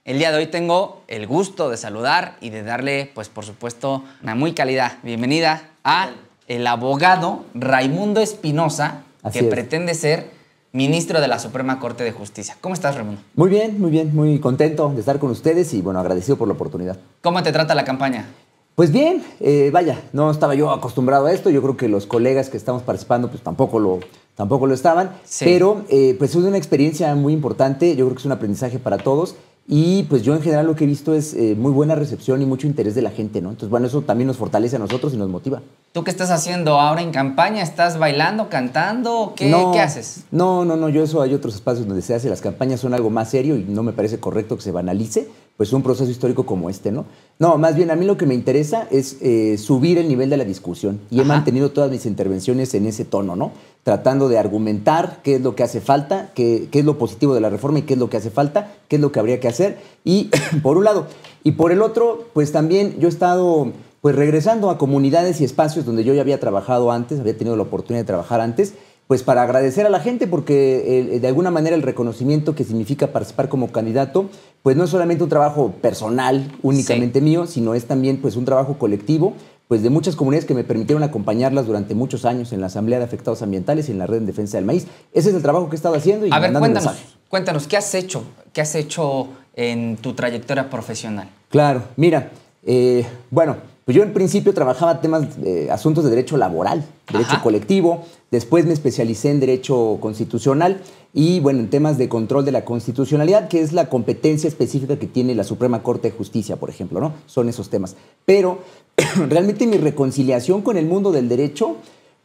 El día de hoy tengo el gusto de saludar y de darle, pues por supuesto, una muy calidad bienvenida a el abogado Raimundo Espinosa, que pretende ser ministro de la Suprema Corte de Justicia. ¿Cómo estás, Raimundo? Muy bien, muy contento de estar con ustedes y bueno, agradecido por la oportunidad. ¿Cómo te trata la campaña? Pues bien, vaya, no estaba yo acostumbrado a esto, yo creo que los colegas que estamos participando pues tampoco lo estaban, sí. Pero pues es una experiencia muy importante, yo creo que es un aprendizaje para todos. Y pues yo en general lo que he visto es muy buena recepción y mucho interés de la gente, ¿no? Entonces, bueno, eso también nos fortalece a nosotros y nos motiva. ¿Tú qué estás haciendo ahora en campaña? ¿Estás bailando, cantando? ¿Qué haces? No, yo eso hay otros espacios donde se hace. Las campañas son algo más serio y no me parece correcto que se banalice, pues un proceso histórico como este, ¿no? No, más bien a mí lo que me interesa es subir el nivel de la discusión y he mantenido todas mis intervenciones en ese tono, ¿no? Tratando de argumentar qué es lo que hace falta, qué es lo positivo de la reforma y qué es lo que hace falta, qué es lo que habría que hacer. Y por un lado. Y por el otro, pues también yo he estado pues regresando a comunidades y espacios donde yo ya había trabajado antes, había tenido la oportunidad de trabajar antes, pues para agradecer a la gente porque de alguna manera el reconocimiento que significa participar como candidato, pues no es solamente un trabajo personal únicamente mío, sino es también pues un trabajo colectivo, pues de muchas comunidades que me permitieron acompañarlas durante muchos años en la Asamblea de Afectados Ambientales y en la Red en Defensa del Maíz. Ese es el trabajo que he estado haciendo. Y a ver, cuéntanos, ¿qué has hecho? ¿Qué has hecho en tu trayectoria profesional? Claro, mira, bueno, pues yo en principio trabajaba asuntos de derecho laboral, derecho colectivo, después me especialicé en derecho constitucional y bueno, en temas de control de la constitucionalidad, que es la competencia específica que tiene la Suprema Corte de Justicia, por ejemplo, ¿no? Son esos temas. Pero realmente mi reconciliación con el mundo del derecho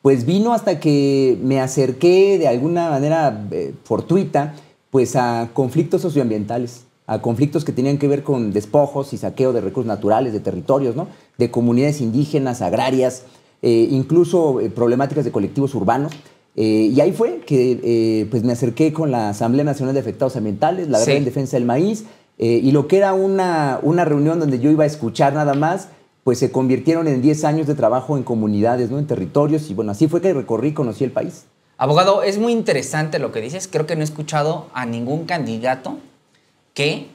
pues vino hasta que me acerqué de alguna manera fortuita pues a conflictos socioambientales, a conflictos que tenían que ver con despojos y saqueo de recursos naturales, de territorios, ¿no? De comunidades indígenas, agrarias, incluso problemáticas de colectivos urbanos. Y ahí fue que pues me acerqué con la Asamblea Nacional de Afectados Ambientales, la Red en Defensa del Maíz, y lo que era una reunión donde yo iba a escuchar nada más, pues se convirtieron en 10 años de trabajo en comunidades, ¿no? En territorios, y bueno, así fue que recorrí y conocí el país. Abogado, es muy interesante lo que dices. Creo que no he escuchado a ningún candidato que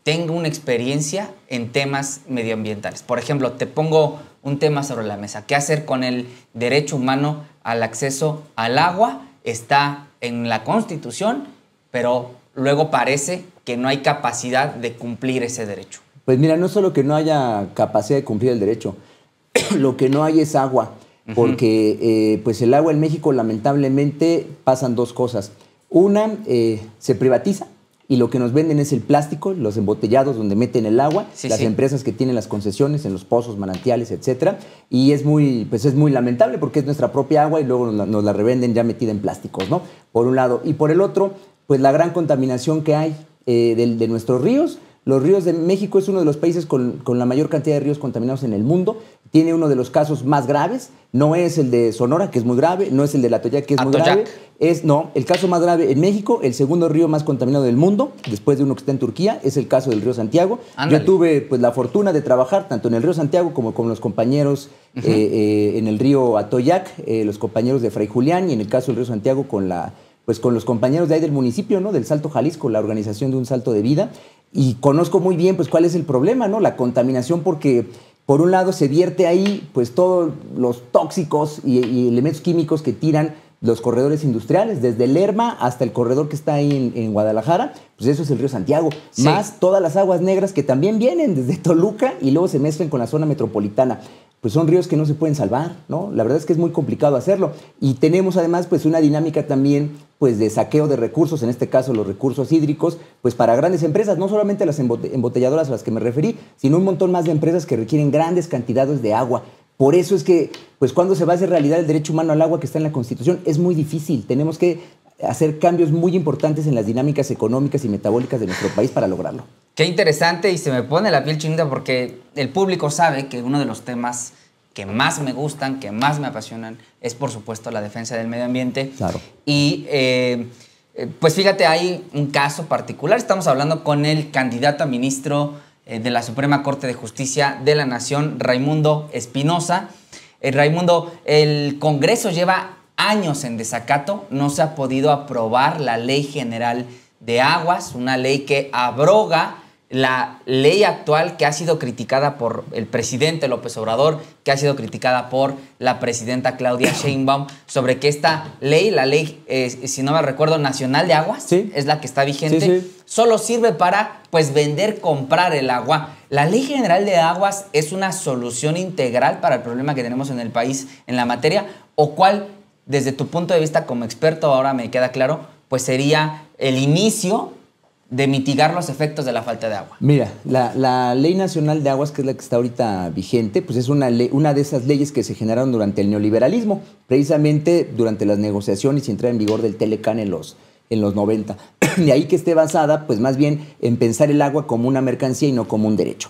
tenga una experiencia en temas medioambientales. Por ejemplo, te pongo un tema sobre la mesa. ¿Qué hacer con el derecho humano al acceso al agua? Está en la Constitución, pero luego parece que no hay capacidad de cumplir ese derecho. Pues mira, no solo que no haya capacidad de cumplir el derecho, lo que no hay es agua, porque pues el agua en México lamentablemente pasan dos cosas. Una, se privatiza y lo que nos venden es el plástico, los embotellados donde meten el agua, las empresas que tienen las concesiones en los pozos, manantiales, etcétera, y es muy lamentable porque es nuestra propia agua y luego nos la revenden ya metida en plásticos, ¿no? Por un lado. Y por el otro, pues la gran contaminación que hay de nuestros ríos. Los ríos de México es uno de los países con la mayor cantidad de ríos contaminados en el mundo. Tiene uno de los casos más graves. No es el de Sonora, que es muy grave. No es el de Atoyac, que es muy grave. No, el caso más grave en México, el segundo río más contaminado del mundo, después de uno que está en Turquía, es el caso del río Santiago. Ándale. Yo tuve pues la fortuna de trabajar tanto en el río Santiago como con los compañeros en el río Atoyac, los compañeros de Fray Julián, y en el caso del río Santiago con los compañeros de ahí del municipio, ¿no? Del Salto Jalisco, la organización de un salto de vida. Y conozco muy bien pues cuál es el problema, ¿no? La contaminación, porque por un lado se vierte ahí pues todos los tóxicos y elementos químicos que tiran los corredores industriales, desde Lerma hasta el corredor que está ahí en Guadalajara, pues eso es el río Santiago, más todas las aguas negras que también vienen desde Toluca y luego se mezclan con la zona metropolitana. Pues son ríos que no se pueden salvar, ¿no? La verdad es que es muy complicado hacerlo. Y tenemos además pues una dinámica también pues de saqueo de recursos, en este caso los recursos hídricos, pues para grandes empresas, no solamente las embotelladoras a las que me referí, sino un montón más de empresas que requieren grandes cantidades de agua. Por eso es que, pues cuando se va a hacer realidad el derecho humano al agua que está en la Constitución, es muy difícil. Tenemos que hacer cambios muy importantes en las dinámicas económicas y metabólicas de nuestro país para lograrlo. Qué interesante, y se me pone la piel chinita porque el público sabe que uno de los temas que más me gustan, que más me apasionan, es por supuesto la defensa del medio ambiente. Claro. Y pues fíjate, hay un caso particular. Estamos hablando con el candidato a ministro de la Suprema Corte de Justicia de la Nación, Raimundo Espinosa. Raimundo, el Congreso lleva años en desacato, no se ha podido aprobar la Ley General de Aguas, una ley que abroga la ley actual que ha sido criticada por el presidente López Obrador, que ha sido criticada por la presidenta Claudia Sheinbaum, sobre que esta ley, la ley, si no me recuerdo, nacional de aguas, sí, es la que está vigente, sí. solo sirve para, pues, vender, comprar el agua. La Ley General de Aguas es una solución integral para el problema que tenemos en el país en la materia, o cuál, desde tu punto de vista como experto, ahora me queda claro, pues sería el inicio de mitigar los efectos de la falta de agua. Mira, la Ley Nacional de Aguas, que es la que está ahorita vigente, pues es una de esas leyes que se generaron durante el neoliberalismo, precisamente durante las negociaciones y entrada en vigor del Telecán en los 90. De ahí que esté basada, pues más bien en pensar el agua como una mercancía y no como un derecho.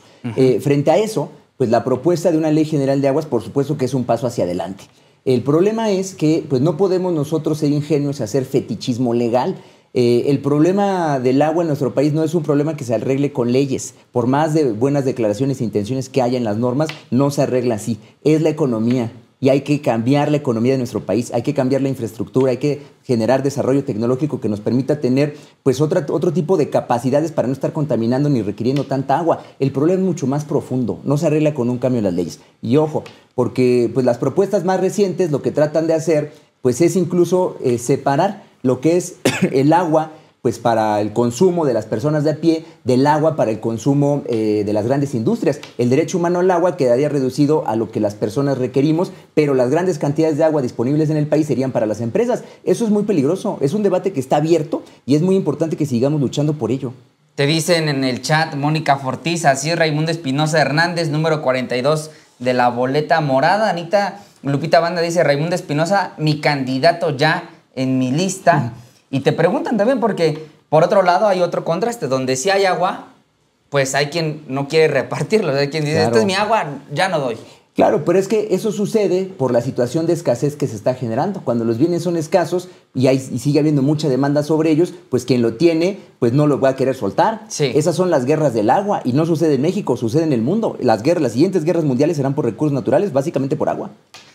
Frente a eso, pues la propuesta de una Ley General de Aguas, por supuesto que es un paso hacia adelante. El problema es que pues no podemos nosotros ser ingenuos y hacer fetichismo legal. El problema del agua en nuestro país no es un problema que se arregle con leyes. Por más de buenas declaraciones e intenciones que haya en las normas, no se arregla así. Es la economía y hay que cambiar la economía de nuestro país, hay que cambiar la infraestructura, hay que generar desarrollo tecnológico que nos permita tener pues otro tipo de capacidades para no estar contaminando ni requiriendo tanta agua. El problema es mucho más profundo, no se arregla con un cambio en las leyes. Y ojo, porque pues las propuestas más recientes lo que tratan de hacer pues es incluso separar lo que es el agua pues para el consumo de las personas de a pie, del agua para el consumo de las grandes industrias. El derecho humano al agua quedaría reducido a lo que las personas requerimos, pero las grandes cantidades de agua disponibles en el país serían para las empresas. Eso es muy peligroso, es un debate que está abierto y es muy importante que sigamos luchando por ello. Te dicen en el chat, Mónica Fortiz, así es Raimundo Espinosa Hernández, número 42 de la boleta morada. Anita Lupita Banda dice, Raimundo Espinosa, mi candidato ya en mi lista. Y te preguntan también porque, por otro lado, hay otro contraste, donde si hay agua, pues hay quien no quiere repartirlo. Hay quien dice, Claro. Esta es mi agua, ya no doy. Claro, pero es que eso sucede por la situación de escasez que se está generando. Cuando los bienes son escasos y sigue habiendo mucha demanda sobre ellos, pues quien lo tiene, pues no lo va a querer soltar. Sí. Esas son las guerras del agua y no sucede en México, sucede en el mundo. Las siguientes guerras mundiales serán por recursos naturales, básicamente por agua.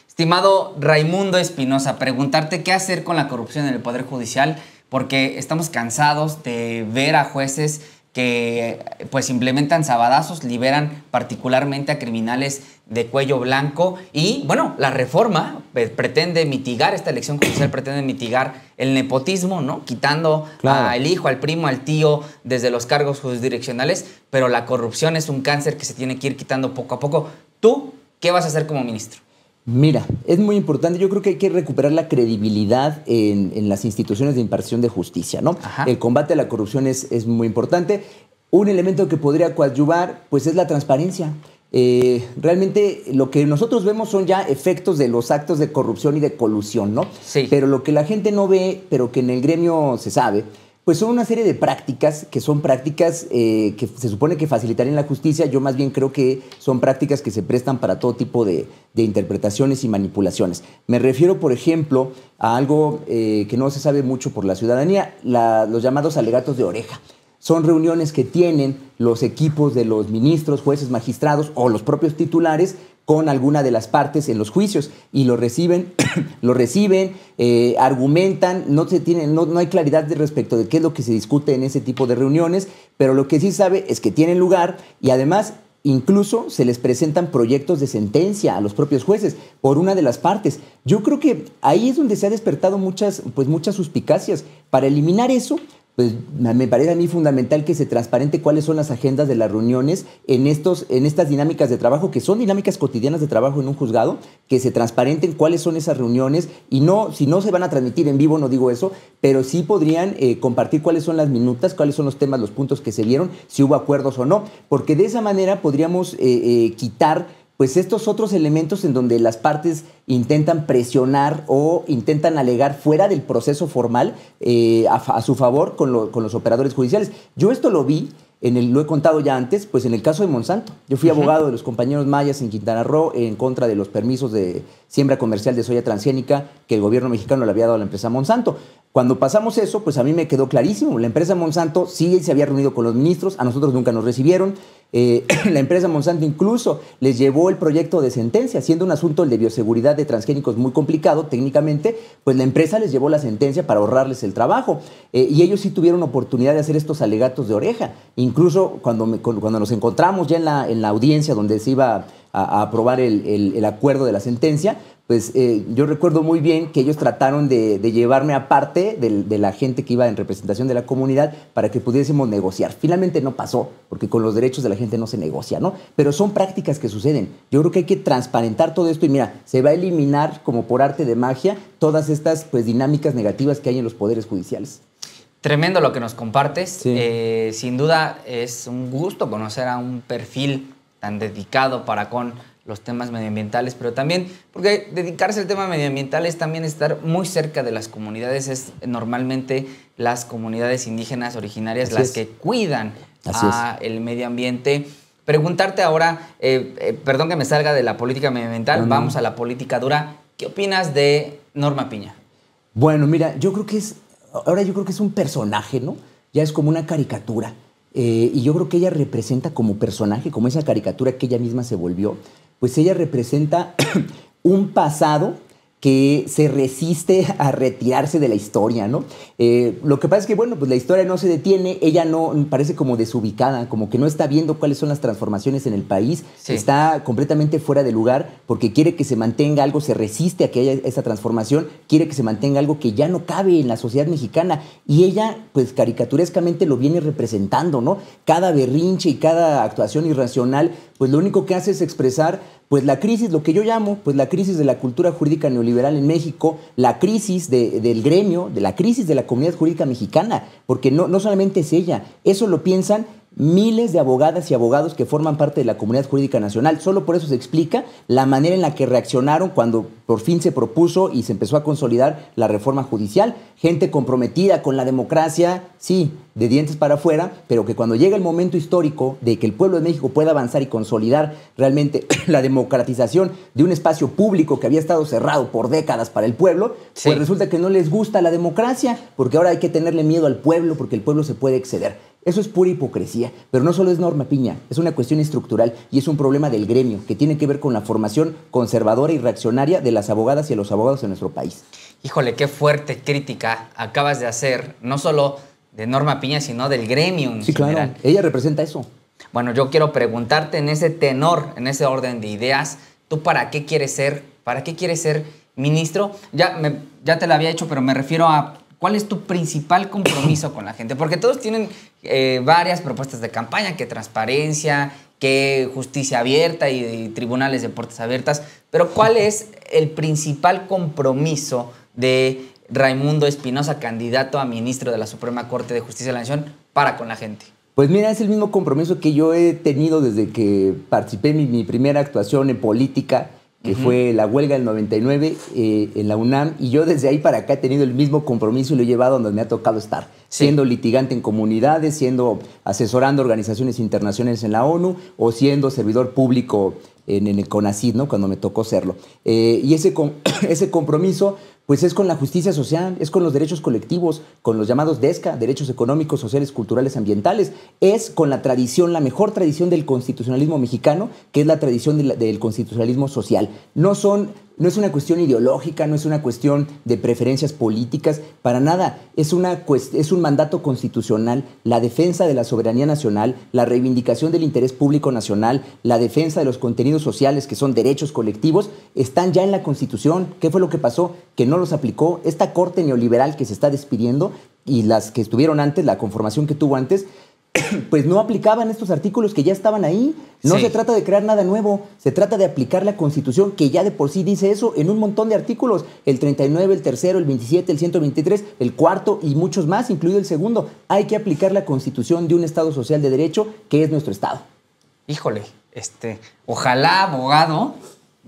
Estimado Raimundo Espinosa, preguntarte qué hacer con la corrupción en el Poder Judicial, porque estamos cansados de ver a jueces que pues implementan sabadazos, liberan particularmente a criminales de cuello blanco y bueno, la reforma pretende mitigar, esta elección judicial pretende mitigar el nepotismo, ¿no? Quitando Claro. al hijo, al primo, al tío desde los cargos jurisdiccionales, pero la corrupción es un cáncer que se tiene que ir quitando poco a poco. ¿Tú qué vas a hacer como ministro? Mira, es muy importante, yo creo que hay que recuperar la credibilidad en las instituciones de impartición de justicia, ¿no? Ajá. El combate a la corrupción es muy importante. Un elemento que podría coadyuvar, pues es la transparencia. Realmente lo que nosotros vemos son ya efectos de los actos de corrupción y de colusión, ¿no? Sí. Pero lo que la gente no ve, pero que en el gremio se sabe, pues son una serie de prácticas que son prácticas que se supone que facilitarían la justicia. Yo más bien creo que son prácticas que se prestan para todo tipo de interpretaciones y manipulaciones. Me refiero, por ejemplo, a algo que no se sabe mucho por la ciudadanía, los llamados alegatos de oreja. Son reuniones que tienen los equipos de los ministros, jueces, magistrados o los propios titulares con alguna de las partes en los juicios y lo reciben, argumentan, no hay claridad respecto de qué es lo que se discute en ese tipo de reuniones, pero lo que sí sabe es que tienen lugar y además incluso se les presentan proyectos de sentencia a los propios jueces por una de las partes. Yo creo que ahí es donde se ha despertado muchas suspicacias. Para eliminar eso, pues me parece a mí fundamental que se transparente cuáles son las agendas de las reuniones en estas dinámicas de trabajo, que son dinámicas cotidianas de trabajo en un juzgado, que se transparenten cuáles son esas reuniones y no, si no se van a transmitir en vivo, no digo eso, pero sí podrían compartir cuáles son las minutas, cuáles son los temas, los puntos que se vieron, si hubo acuerdos o no, porque de esa manera podríamos quitar pues estos otros elementos en donde las partes intentan presionar o intentan alegar fuera del proceso formal a su favor con los operadores judiciales. Yo esto lo vi, lo he contado ya antes, pues en el caso de Monsanto. Yo fui abogado de los compañeros mayas en Quintana Roo en contra de los permisos de siembra comercial de soya transgénica que el gobierno mexicano le había dado a la empresa Monsanto. Cuando pasamos eso, pues a mí me quedó clarísimo. La empresa Monsanto sí se había reunido con los ministros, a nosotros nunca nos recibieron. La empresa Monsanto incluso les llevó el proyecto de sentencia, siendo un asunto el de bioseguridad de transgénicos muy complicado técnicamente, pues la empresa les llevó la sentencia para ahorrarles el trabajo. Y ellos sí tuvieron oportunidad de hacer estos alegatos de oreja. Incluso cuando nos encontramos ya en la audiencia donde se iba a aprobar el acuerdo de la sentencia, pues yo recuerdo muy bien que ellos trataron de llevarme aparte de la gente que iba en representación de la comunidad para que pudiésemos negociar. Finalmente no pasó, porque con los derechos de la gente no se negocia, ¿no? Pero son prácticas que suceden. Yo creo que hay que transparentar todo esto y mira, se va a eliminar como por arte de magia todas estas pues dinámicas negativas que hay en los poderes judiciales. Tremendo lo que nos compartes. Sí. Sin duda es un gusto conocer a un perfil tan dedicado para con los temas medioambientales, pero también porque dedicarse al tema medioambiental es también estar muy cerca de las comunidades. Es normalmente las comunidades indígenas originarias las que cuidan el medio ambiente. Preguntarte ahora, perdón que me salga de la política medioambiental, vamos a la política dura. ¿Qué opinas de Norma Piña? Bueno, mira, yo creo que es un personaje, ¿no? Ya es como una caricatura. Y yo creo que ella representa como personaje, como esa caricatura que ella misma se volvió, pues ella representa un pasado que se resiste a retirarse de la historia, ¿no? Lo que pasa es que, bueno, pues la historia no se detiene, ella no parece como desubicada, como que no está viendo cuáles son las transformaciones en el país, está completamente fuera de lugar porque quiere que se mantenga algo, se resiste a que haya esa transformación, quiere que se mantenga algo que ya no cabe en la sociedad mexicana y ella, pues caricaturescamente lo viene representando, ¿no? Cada berrinche y cada actuación irracional, pues lo único que hace es expresar pues la crisis, lo que yo llamo, pues la crisis de la cultura jurídica neoliberal en México, la crisis del gremio, de la crisis de la comunidad jurídica mexicana, porque no solamente es ella, eso lo piensan miles de abogadas y abogados que forman parte de la comunidad jurídica nacional. Solo por eso se explica la manera en la que reaccionaron cuando por fin se propuso y se empezó a consolidar la reforma judicial. Gente comprometida con la democracia, sí, de dientes para afuera, pero que cuando llega el momento histórico de que el pueblo de México pueda avanzar y consolidar realmente la democratización de un espacio público que había estado cerrado por décadas para el pueblo, pues resulta que no les gusta la democracia, porque ahora hay que tenerle miedo al pueblo, porque el pueblo se puede exceder. Eso es pura hipocresía, pero no solo es Norma Piña, es una cuestión estructural y es un problema del gremio que tiene que ver con la formación conservadora y reaccionaria de las abogadas y de los abogados en nuestro país. Híjole, qué fuerte crítica acabas de hacer, no solo de Norma Piña, sino del gremio en general. Claro, ella representa eso. Bueno, yo quiero preguntarte en ese tenor, en ese orden de ideas, ¿tú para qué quieres ser ministro? Ya te lo había hecho, pero me refiero a ¿cuál es tu principal compromiso con la gente? Porque todos tienen varias propuestas de campaña, que transparencia, que justicia abierta y tribunales de puertas abiertas, pero ¿cuál es el principal compromiso de Raimundo Espinosa, candidato a ministro de la Suprema Corte de Justicia de la Nación, para con la gente? Pues mira, es el mismo compromiso que yo he tenido desde que participé en mi primera actuación en política, que fue la huelga del 99 en la UNAM, y yo desde ahí para acá he tenido el mismo compromiso y lo he llevado donde me ha tocado estar, siendo litigante en comunidades, asesorando organizaciones internacionales en la ONU o siendo servidor público en el CONACYT, ¿no? Cuando me tocó serlo. Y ese compromiso pues es con la justicia social, es con los derechos colectivos, con los llamados DESCA, derechos económicos, sociales, culturales, ambientales, es con la tradición, la mejor tradición del constitucionalismo mexicano, que es la tradición del constitucionalismo social. No es una cuestión ideológica, no es una cuestión de preferencias políticas, para nada. Es un mandato constitucional, la defensa de la soberanía nacional, la reivindicación del interés público nacional, la defensa de los contenidos sociales, que son derechos colectivos, están ya en la Constitución. ¿Qué fue lo que pasó? Que no los aplicó esta corte neoliberal que se está despidiendo y las que estuvieron antes, la conformación que tuvo antes, pues no aplicaban estos artículos que ya estaban ahí. No se trata de crear nada nuevo, se trata de aplicar la Constitución, que ya de por sí dice eso en un montón de artículos. El 39, el tercero, el 27, el 123, el cuarto y muchos más, incluido el segundo. Hay que aplicar la Constitución de un Estado social de derecho, que es nuestro Estado. Híjole, ojalá, abogado,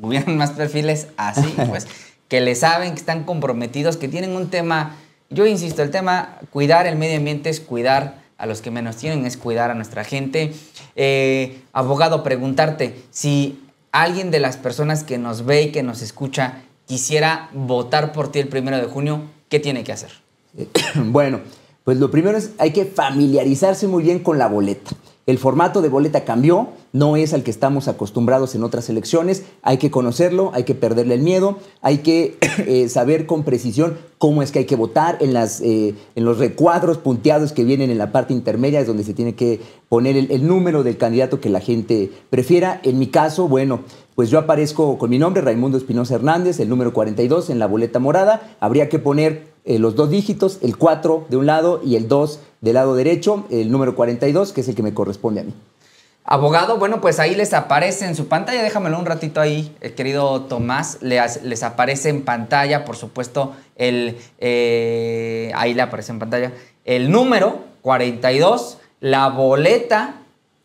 hubieran más perfiles así, pues, que le saben, que están comprometidos, que tienen un tema. Yo insisto, el tema cuidar el medio ambiente es cuidar a los que menos tienen, es cuidar a nuestra gente. Abogado, preguntarte, si alguien de las personas que nos ve y que nos escucha quisiera votar por ti el 1 de junio, ¿qué tiene que hacer? Bueno, pues lo primero es hay que familiarizarse muy bien con la boleta. El formato de boleta cambió, no es al que estamos acostumbrados en otras elecciones. Hay que conocerlo, hay que perderle el miedo, hay que saber con precisión cómo es que hay que votar en los recuadros punteados que vienen en la parte intermedia, es donde se tiene que poner el número del candidato que la gente prefiera. En mi caso, bueno, pues yo aparezco con mi nombre, Raimundo Espinosa Hernández, el número 42 en la boleta morada. Habría que poner los 2 dígitos, el 4 de un lado y el 2 del lado derecho, el número 42, que es el que me corresponde a mí. Abogado, bueno, pues ahí les aparece en su pantalla, déjamelo un ratito ahí, querido Tomás, les aparece en pantalla, por supuesto, ahí le aparece en pantalla, el número 42, la boleta,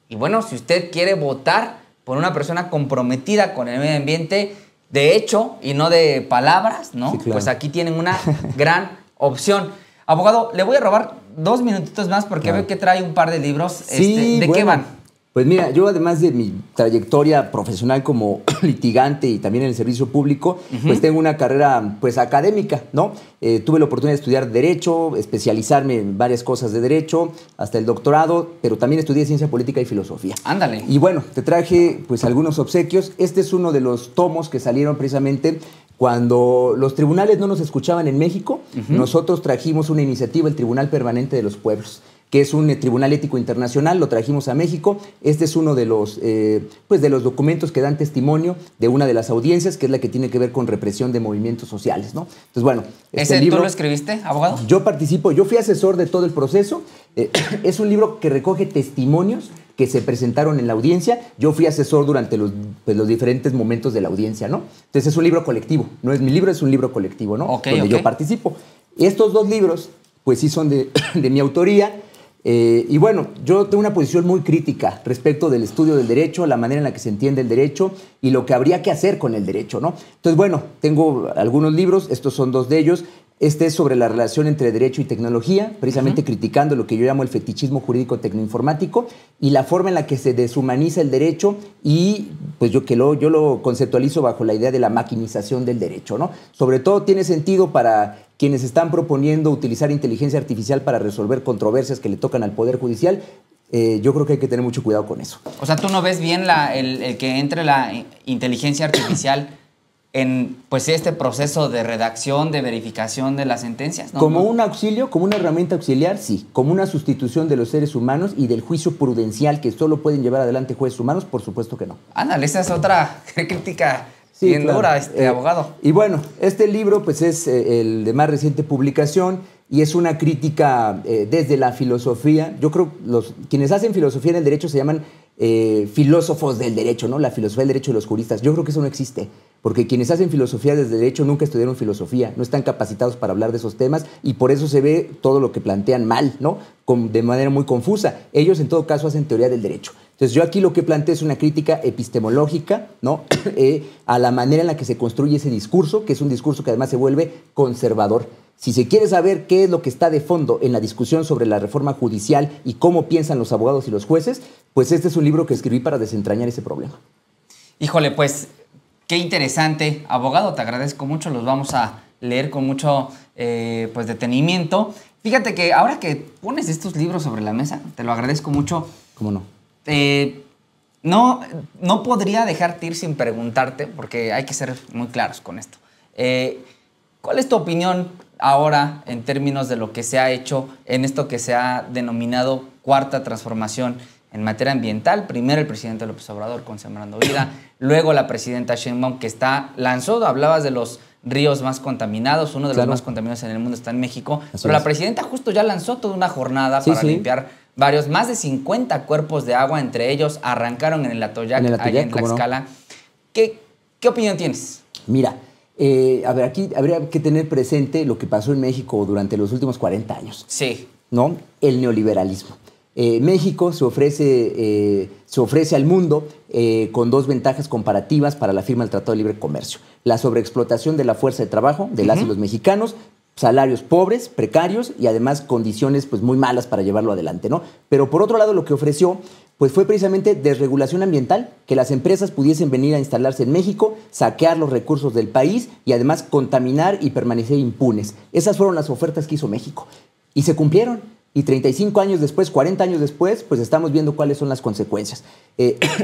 y bueno, si usted quiere votar por una persona comprometida con el medio ambiente, de hecho, y no de palabras, ¿no? Sí, claro. Pues aquí tienen una gran opción. Abogado, le voy a robar 2 minutitos más porque veo que trae un par de libros. Sí, ¿De qué van? Pues mira, yo además de mi trayectoria profesional como litigante y también en el servicio público, pues tengo una carrera pues académica, ¿no? Tuve la oportunidad de estudiar Derecho, especializarme en varias cosas de Derecho, hasta el doctorado, pero también estudié Ciencia Política y Filosofía. Ándale. Y bueno, te traje pues algunos obsequios. Este es uno de los tomos que salieron precisamente cuando los tribunales no nos escuchaban en México. Nosotros trajimos una iniciativa, el Tribunal Permanente de los Pueblos, que es un tribunal ético internacional, lo trajimos a México. Este es uno de los documentos que dan testimonio de una de las audiencias, que es la que tiene que ver con represión de movimientos sociales, ¿no? Entonces, bueno, ¿Ese libro, tú lo escribiste, abogado? Yo participo, yo fui asesor de todo el proceso. Es un libro que recoge testimonios que se presentaron en la audiencia. Yo fui asesor durante los diferentes momentos de la audiencia, ¿no? Entonces es un libro colectivo, no es mi libro, es un libro colectivo, ¿no? Donde yo participo. Estos 2 libros, pues sí son de mi autoría. Y bueno, yo tengo una posición muy crítica respecto del estudio del derecho, la manera en la que se entiende el derecho y lo que habría que hacer con el derecho, ¿no? Entonces, bueno, tengo algunos libros, estos son 2 de ellos. Este es sobre la relación entre derecho y tecnología, precisamente criticando lo que yo llamo el fetichismo jurídico tecnoinformático y la forma en la que se deshumaniza el derecho y pues yo lo conceptualizo bajo la idea de la maquinización del derecho, ¿no? Sobre todo tiene sentido para quienes están proponiendo utilizar inteligencia artificial para resolver controversias que le tocan al Poder Judicial. Yo creo que hay que tener mucho cuidado con eso. O sea, ¿tú no ves bien el que entre la inteligencia artificial en pues este proceso de redacción, de verificación de las sentencias? ¿No? Como un auxilio, como una herramienta auxiliar, sí. Como una sustitución de los seres humanos y del juicio prudencial que solo pueden llevar adelante jueces humanos, por supuesto que no. Ándale, esa es otra crítica bien dura, abogado. Y bueno, este libro pues es el de más reciente publicación y es una crítica desde la filosofía. Yo creo que quienes hacen filosofía en el derecho se llaman filósofos del derecho, ¿no? La filosofía del derecho de los juristas. Yo creo que eso no existe, porque quienes hacen filosofía desde el derecho nunca estudiaron filosofía, no están capacitados para hablar de esos temas y por eso se ve todo lo que plantean mal, ¿no? De manera muy confusa. Ellos en todo caso hacen teoría del derecho. Entonces yo aquí lo que planteo es una crítica epistemológica, ¿no? A la manera en la que se construye ese discurso, que es un discurso que además se vuelve conservador. Si se quiere saber qué es lo que está de fondo en la discusión sobre la reforma judicial y cómo piensan los abogados y los jueces, pues este es un libro que escribí para desentrañar ese problema. Híjole, pues qué interesante, abogado, te agradezco mucho, los vamos a leer con mucho pues detenimiento. Fíjate que ahora que pones estos libros sobre la mesa, te lo agradezco mucho. ¿Cómo no? No podría dejarte ir sin preguntarte, porque hay que ser muy claros con esto. ¿Cuál es tu opinión ahora en términos de lo que se ha hecho en esto que se ha denominado cuarta transformación en materia ambiental? Primero el presidente López Obrador con Sembrando Vida, luego la presidenta Sheinbaum que lanzó, hablabas de los ríos más contaminados, uno de los más contaminados en el mundo está en México, pero la presidenta justo ya lanzó toda una jornada para limpiar más de 50 cuerpos de agua, entre ellos arrancaron en el Atoyac, allá en Tlaxcala. ¿No? ¿Qué opinión tienes? Mira, a ver, aquí habría que tener presente lo que pasó en México durante los últimos 40 años. Sí. ¿No? El neoliberalismo. México se ofrece al mundo con 2 ventajas comparativas para la firma del Tratado de Libre Comercio. La sobreexplotación de la fuerza de trabajo de las y los mexicanos, salarios pobres, precarios y además condiciones pues, muy malas para llevarlo adelante, ¿no? Pero por otro lado lo que ofreció pues, fue precisamente desregulación ambiental, que las empresas pudiesen venir a instalarse en México, saquear los recursos del país y además contaminar y permanecer impunes. Esas fueron las ofertas que hizo México y se cumplieron. Y 35 años después, 40 años después, pues estamos viendo cuáles son las consecuencias.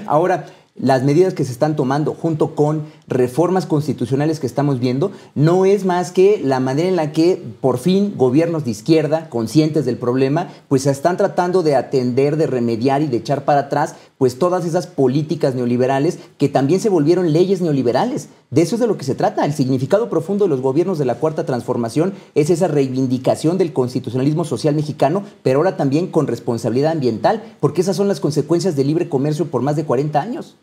Ahora, las medidas que se están tomando junto con reformas constitucionales que estamos viendo no es más que la manera en la que por fin gobiernos de izquierda, conscientes del problema, pues están tratando de atender, de remediar y de echar para atrás pues todas esas políticas neoliberales que también se volvieron leyes neoliberales. De eso es de lo que se trata. El significado profundo de los gobiernos de la Cuarta Transformación es esa reivindicación del constitucionalismo social mexicano, pero ahora también con responsabilidad ambiental, porque esas son las consecuencias del libre comercio por más de 40 años.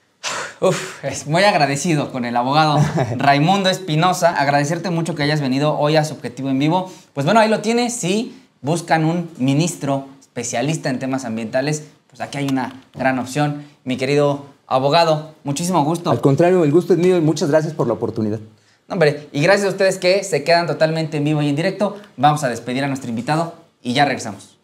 Es muy agradecido con el abogado Raimundo Espinosa. Agradecerte mucho que hayas venido hoy a Subjetivo en Vivo. Pues bueno, ahí lo tienes. Si buscan un ministro especialista en temas ambientales, pues aquí hay una gran opción. Mi querido abogado, muchísimo gusto. Al contrario, el gusto es mío y muchas gracias por la oportunidad. Hombre, y gracias a ustedes que se quedan totalmente en vivo y en directo. Vamos a despedir a nuestro invitado y ya regresamos.